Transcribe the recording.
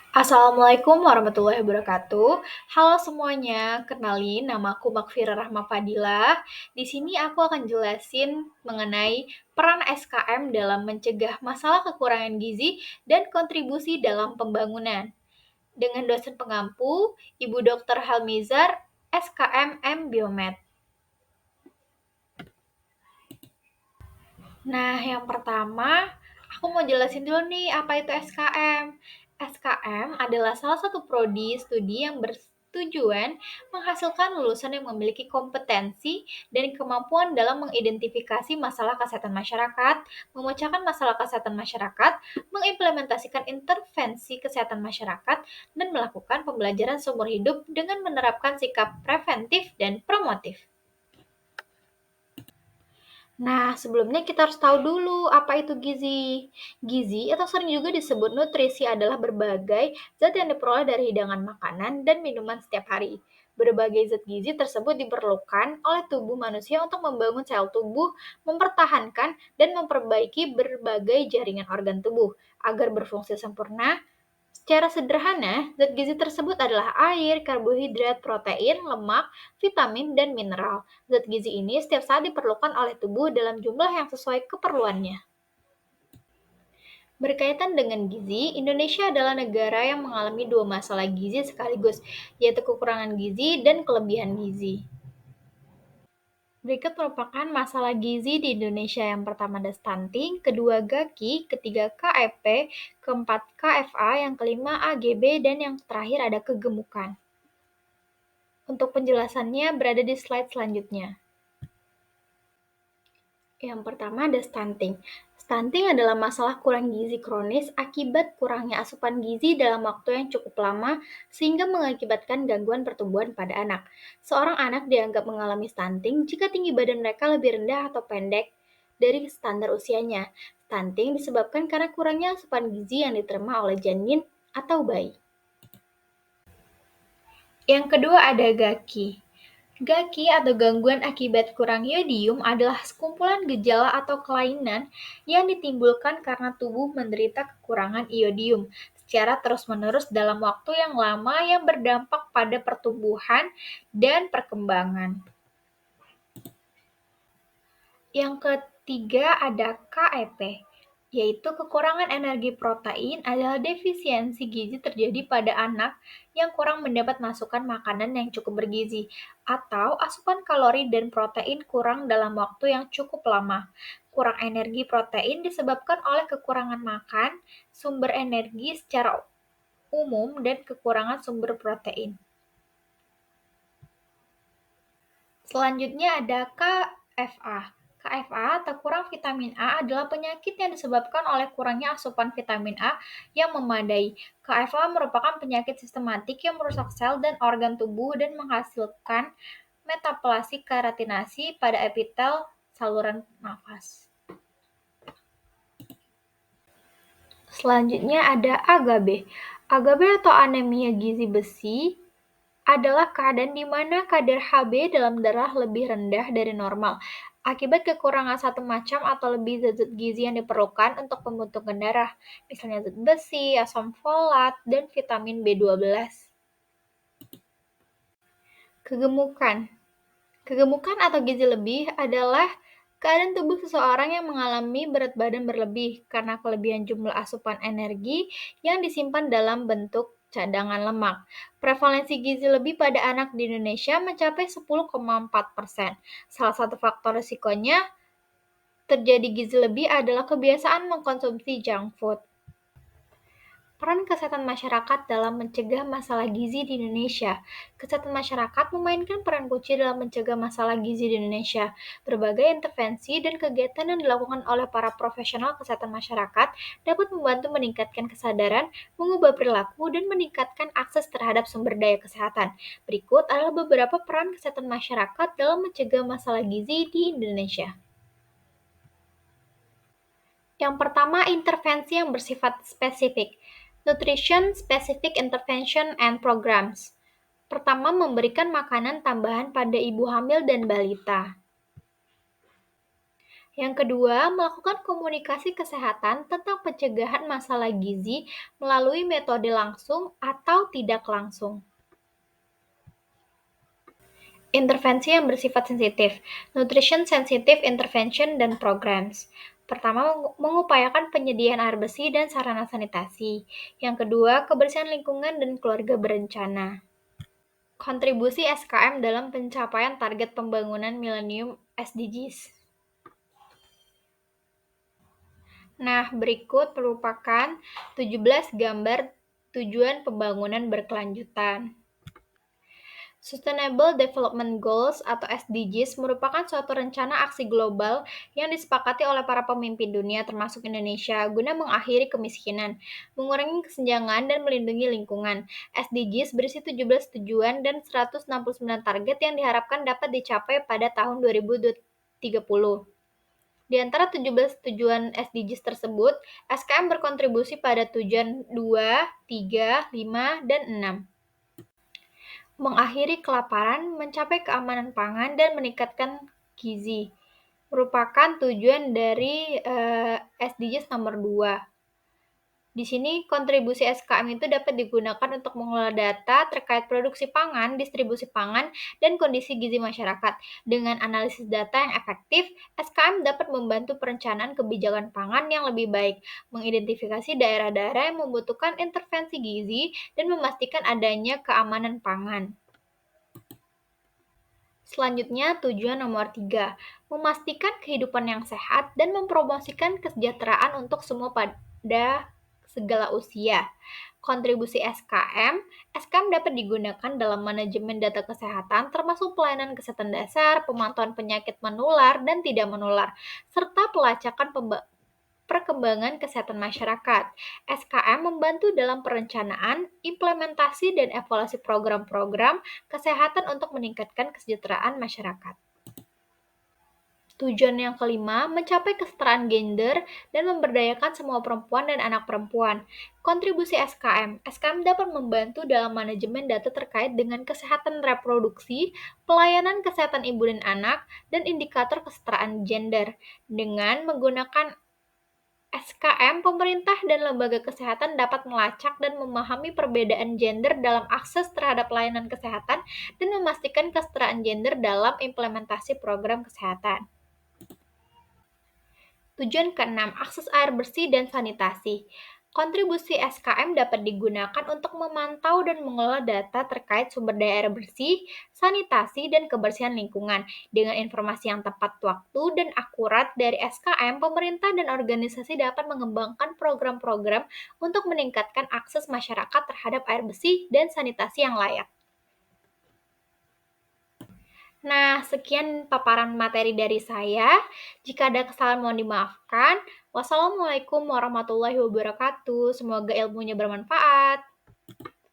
Assalamualaikum warahmatullahi wabarakatuh. Halo semuanya, kenalin namaku Makfira Rahma Fadila. Di sini aku akan jelasin mengenai peran SKM dalam mencegah masalah kekurangan gizi dan kontribusi dalam pembangunan. Dengan dosen pengampu, Ibu Dr. Halmizar, SKM M Biomed. Nah, yang pertama, aku mau jelasin dulu nih apa itu SKM. SKM adalah salah satu prodi studi yang bertujuan menghasilkan lulusan yang memiliki kompetensi dan kemampuan dalam mengidentifikasi masalah kesehatan masyarakat, memecahkan masalah kesehatan masyarakat, mengimplementasikan intervensi kesehatan masyarakat, dan melakukan pembelajaran seumur hidup dengan menerapkan sikap preventif dan promotif. Nah, sebelumnya kita harus tahu dulu apa itu gizi. Gizi atau sering juga disebut nutrisi adalah berbagai zat yang diperoleh dari hidangan makanan dan minuman setiap hari. Berbagai zat gizi tersebut diperlukan oleh tubuh manusia untuk membangun sel tubuh, mempertahankan dan memperbaiki berbagai jaringan organ tubuh agar berfungsi sempurna. Secara sederhana, zat gizi tersebut adalah air, karbohidrat, protein, lemak, vitamin, dan mineral. Zat gizi ini setiap saat diperlukan oleh tubuh dalam jumlah yang sesuai keperluannya. Berkaitan dengan gizi, Indonesia adalah negara yang mengalami dua masalah gizi sekaligus, yaitu kekurangan gizi dan kelebihan gizi. Berikut merupakan masalah gizi di Indonesia. Yang pertama ada stunting, kedua GAKI, ketiga KEP, keempat KFA, yang kelima AGB, dan yang terakhir ada kegemukan. Untuk penjelasannya berada di slide selanjutnya. Yang pertama ada stunting. Stunting adalah masalah kurang gizi kronis akibat kurangnya asupan gizi dalam waktu yang cukup lama sehingga mengakibatkan gangguan pertumbuhan pada anak. Seorang anak dianggap mengalami stunting jika tinggi badan mereka lebih rendah atau pendek dari standar usianya. Stunting disebabkan karena kurangnya asupan gizi yang diterima oleh janin atau bayi. Yang kedua ada GAKI. GAKI atau gangguan akibat kurang iodium adalah sekumpulan gejala atau kelainan yang ditimbulkan karena tubuh menderita kekurangan iodium secara terus-menerus dalam waktu yang lama yang berdampak pada pertumbuhan dan perkembangan. Yang ketiga ada KEP, yaitu kekurangan energi protein adalah defisiensi gizi terjadi pada anak yang kurang mendapat masukan makanan yang cukup bergizi, atau asupan kalori dan protein kurang dalam waktu yang cukup lama. Kurang energi protein disebabkan oleh kekurangan makan, sumber energi secara umum, dan kekurangan sumber protein. Selanjutnya ada KFA. KFA atau kurang vitamin A adalah penyakit yang disebabkan oleh kurangnya asupan vitamin A yang memadai. KFA merupakan penyakit sistematik yang merusak sel dan organ tubuh dan menghasilkan metaplasi keratinasi pada epitel saluran nafas. Selanjutnya ada AGAB. AGAB atau anemia gizi besi adalah keadaan di mana kadar Hb dalam darah lebih rendah dari normal akibat kekurangan satu macam atau lebih zat gizi yang diperlukan untuk pembentukan darah, misalnya zat besi, asam folat, dan vitamin B12. Kegemukan. Kegemukan atau gizi lebih adalah keadaan tubuh seseorang yang mengalami berat badan berlebih karena kelebihan jumlah asupan energi yang disimpan dalam bentuk cadangan lemak. Prevalensi gizi lebih pada anak di Indonesia mencapai 10,4%. Salah satu faktor risikonya terjadi gizi lebih adalah kebiasaan mengkonsumsi junk food. Peran kesehatan masyarakat dalam mencegah masalah gizi di Indonesia. Kesehatan masyarakat memainkan peran kunci dalam mencegah masalah gizi di Indonesia. Berbagai intervensi dan kegiatan yang dilakukan oleh para profesional kesehatan masyarakat dapat membantu meningkatkan kesadaran, mengubah perilaku, dan meningkatkan akses terhadap sumber daya kesehatan. Berikut adalah beberapa peran kesehatan masyarakat dalam mencegah masalah gizi di Indonesia. Yang pertama, intervensi yang bersifat spesifik. Nutrition Specific Intervention and Programs. Pertama, memberikan makanan tambahan pada ibu hamil dan balita. Yang kedua, melakukan komunikasi kesehatan tentang pencegahan masalah gizi melalui metode langsung atau tidak langsung. Intervensi yang bersifat sensitif, nutrition sensitive intervention dan programs. Pertama, mengupayakan penyediaan air bersih dan sarana sanitasi. Yang kedua, kebersihan lingkungan dan keluarga berencana. Kontribusi SKM dalam pencapaian target pembangunan milenium SDGs. Nah, berikut merupakan 17 gambar tujuan pembangunan berkelanjutan. Sustainable Development Goals atau SDGs merupakan suatu rencana aksi global yang disepakati oleh para pemimpin dunia termasuk Indonesia guna mengakhiri kemiskinan, mengurangi kesenjangan, dan melindungi lingkungan. SDGs berisi 17 tujuan dan 169 target yang diharapkan dapat dicapai pada tahun 2030. Di antara 17 tujuan SDGs tersebut, SKM berkontribusi pada tujuan 2, 3, 5, dan 6. Mengakhiri kelaparan, mencapai keamanan pangan, dan meningkatkan gizi merupakan tujuan dari SDGs nomor 2. Di sini, kontribusi SKM itu dapat digunakan untuk mengelola data terkait produksi pangan, distribusi pangan, dan kondisi gizi masyarakat. Dengan analisis data yang efektif, SKM dapat membantu perencanaan kebijakan pangan yang lebih baik, mengidentifikasi daerah-daerah yang membutuhkan intervensi gizi, dan memastikan adanya keamanan pangan. Selanjutnya, tujuan nomor 3, memastikan kehidupan yang sehat dan mempromosikan kesejahteraan untuk semua pada segala usia. Kontribusi SKM dapat digunakan dalam manajemen data kesehatan termasuk pelayanan kesehatan dasar, pemantauan penyakit menular dan tidak menular, serta pelacakan perkembangan kesehatan masyarakat. SKM membantu dalam perencanaan, implementasi, dan evaluasi program-program kesehatan untuk meningkatkan kesejahteraan masyarakat. Tujuan yang kelima, mencapai kesetaraan gender dan memberdayakan semua perempuan dan anak perempuan. Kontribusi SKM dapat membantu dalam manajemen data terkait dengan kesehatan reproduksi, pelayanan kesehatan ibu dan anak, dan indikator kesetaraan gender. Dengan menggunakan SKM, pemerintah dan lembaga kesehatan dapat melacak dan memahami perbedaan gender dalam akses terhadap layanan kesehatan dan memastikan kesetaraan gender dalam implementasi program kesehatan. Tujuan keenam, akses air bersih dan sanitasi. Kontribusi SKM dapat digunakan untuk memantau dan mengelola data terkait sumber daya air bersih, sanitasi, dan kebersihan lingkungan. Dengan informasi yang tepat waktu dan akurat dari SKM, pemerintah dan organisasi dapat mengembangkan program-program untuk meningkatkan akses masyarakat terhadap air bersih dan sanitasi yang layak. Nah, sekian paparan materi dari saya. Jika ada kesalahan mohon dimaafkan. Wassalamualaikum warahmatullahi wabarakatuh. Semoga ilmunya bermanfaat.